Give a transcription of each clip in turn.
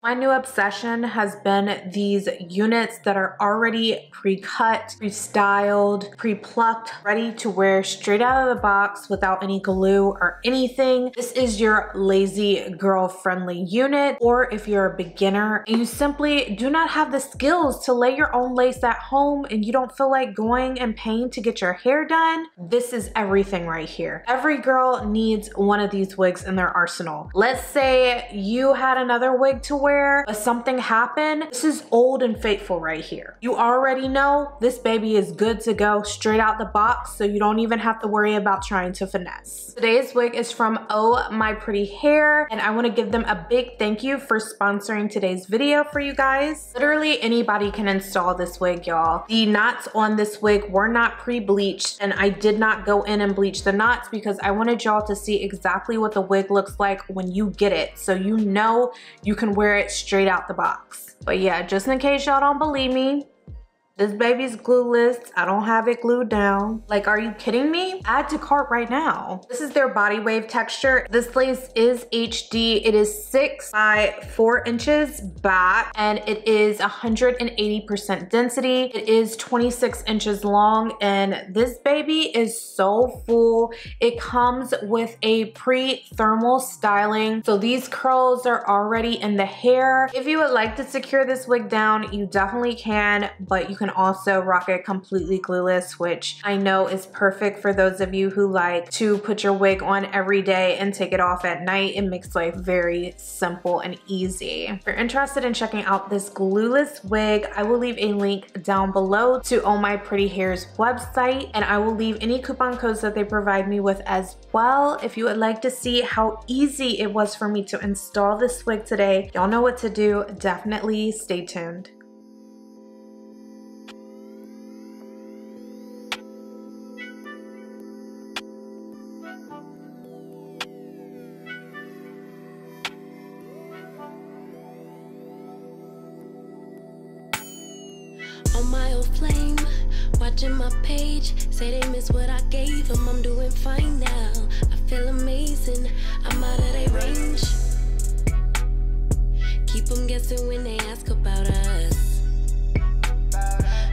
My new obsession has been these units that are already pre-cut, pre-styled, pre-plucked, ready to wear straight out of the box without any glue or anything. This is your lazy girl friendly unit, or if you're a beginner and you simply do not have the skills to lay your own lace at home and you don't feel like going and paying to get your hair done, this is everything right here. Every girl needs one of these wigs in their arsenal. Let's say you had another wig to wear, but something happened. This is old and faithful right here. You already know this baby is good to go straight out the box, so you don't even have to worry about trying to finesse. Today's wig is from Oh My Pretty Hair, and I want to give them a big thank you for sponsoring today's video for you guys. Literally anybody can install this wig, y'all. The knots on this wig were not pre-bleached, and I did not go in and bleach the knots because I wanted y'all to see exactly what the wig looks like when you get it, so you know you can wear it straight out the box. But yeah, just in case y'all don't believe me, this baby's glueless. I don't have it glued down. Like, are you kidding me? Add to cart right now. This is their body wave texture. This lace is HD. It is 6 by 4 inches back, and it is 180% density. It is 26 inches long, and this baby is so full. It comes with a pre-thermal styling, so these curls are already in the hair. If you would like to secure this wig down, you definitely can, but you can also rock it completely glueless, which I know is perfect for those of you who like to put your wig on every day and take it off at night. It makes life very simple and easy. If you're interested in checking out this glueless wig, I will leave a link down below to Oh My Pretty Hair's website, and I will leave any coupon codes that they provide me with as well. If you would like to see how easy it was for me to install this wig today, y'all know what to do. Definitely stay tuned. On my old flame, watching my page, say they miss what I gave them. I'm doing fine now, I feel amazing, I'm out of their range. Keep them guessing when they ask about us.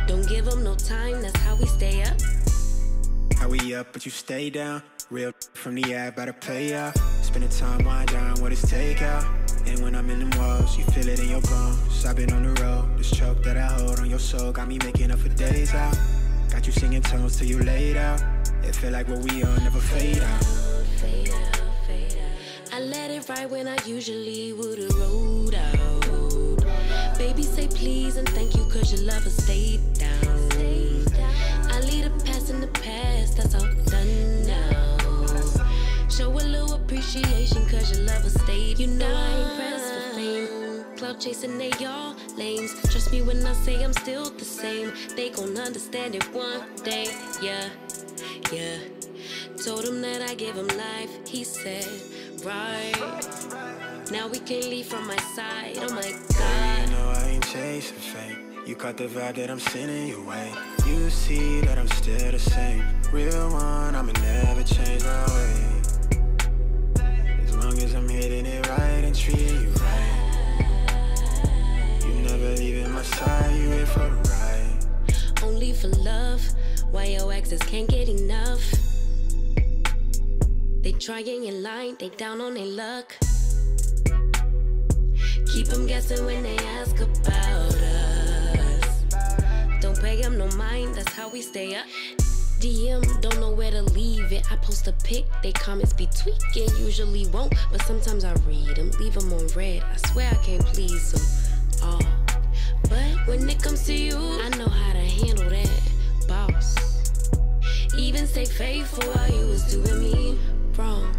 Don't give them no time, that's how we stay up. How we up but you stay down, real from the app, about to play out. Spending time wind down, what is takeout? And when I'm in them walls, you feel it in your bones. I've been on the road, this choke that I hold on your soul got me making up for days out. Got you singing tones till you laid out. It feel like what we on never fade out. Fade out, fade out. I let it ride when I usually would've rolled out. Baby say please and thank you cause your lover stayed down. I leave the past in the past, that's all done now. Show a little appreciation cause your lover stayed. You know I ain't pressed for fame. Cloud chasing, they all lames. Trust me when I say I'm still the same. They gon' understand it one day, yeah, yeah. Told him that I gave him life, he said, right. Now we can't leave from my side, oh my God. You know I ain't chasing fame. You caught the vibe that I'm sending your way. You see that I'm still the same. Real one, I'ma never change my way. As long as I'm hitting it right and treating you right. You never leaving my side, you here for the ride. Only for love, why your exes can't get enough. They trying in line, they down on their luck. Keep them guessing when they ask about us. Don't pay them no mind, that's how we stay up. DM, don't know where to leave it. I post a pic, they comments be tweaking. Usually won't, but sometimes I read them, leave them on red. I swear I can't please them all. But when it comes to you, I know how to handle that, boss. Even stay faithful while you was doing me wrong.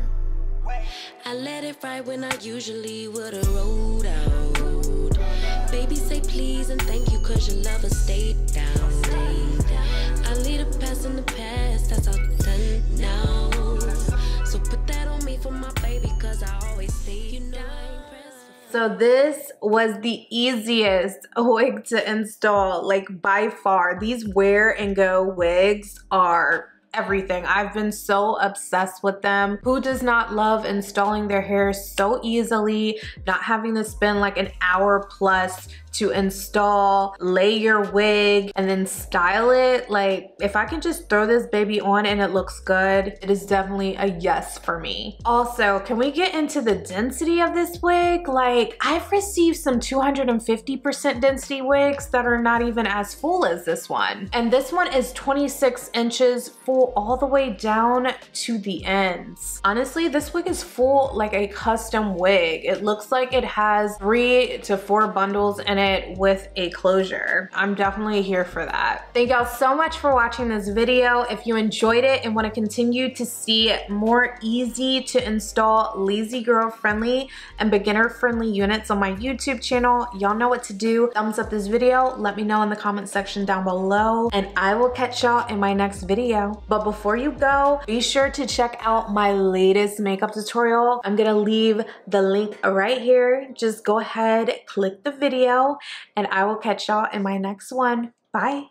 I let it ride when I usually would've rolled out. Baby say please and thank you cause your lover stayed down. I leave the past in the past, that's all done now. So put that on me for my baby cause I always stay, you know I ain't pressed. So this was the easiest wig to install, like by far. These wear and go wigs are everything. I've been so obsessed with them. Who does not love installing their hair so easily, not having to spend like an hour plus to install, lay your wig, and then style it? Like, if I can just throw this baby on and it looks good, it is definitely a yes for me. Also, can we get into the density of this wig? Like, I've received some 250% density wigs that are not even as full as this one. And this one is 26 inches full all the way down to the ends. Honestly, this wig is full like a custom wig. It looks like it has 3 to 4 bundles in it with a closure. I'm definitely here for that. Thank y'all so much for watching this video. If you enjoyed it and want to continue to see more easy to install, lazy girl friendly and beginner friendly units on my YouTube channel, y'all know what to do. Thumbs up this video, let me know in the comment section down below, and I will catch y'all in my next video. But before you go, be sure to check out my latest makeup tutorial. I'm gonna leave the link right here. Just go ahead, click the video, and I will catch y'all in my next one. Bye.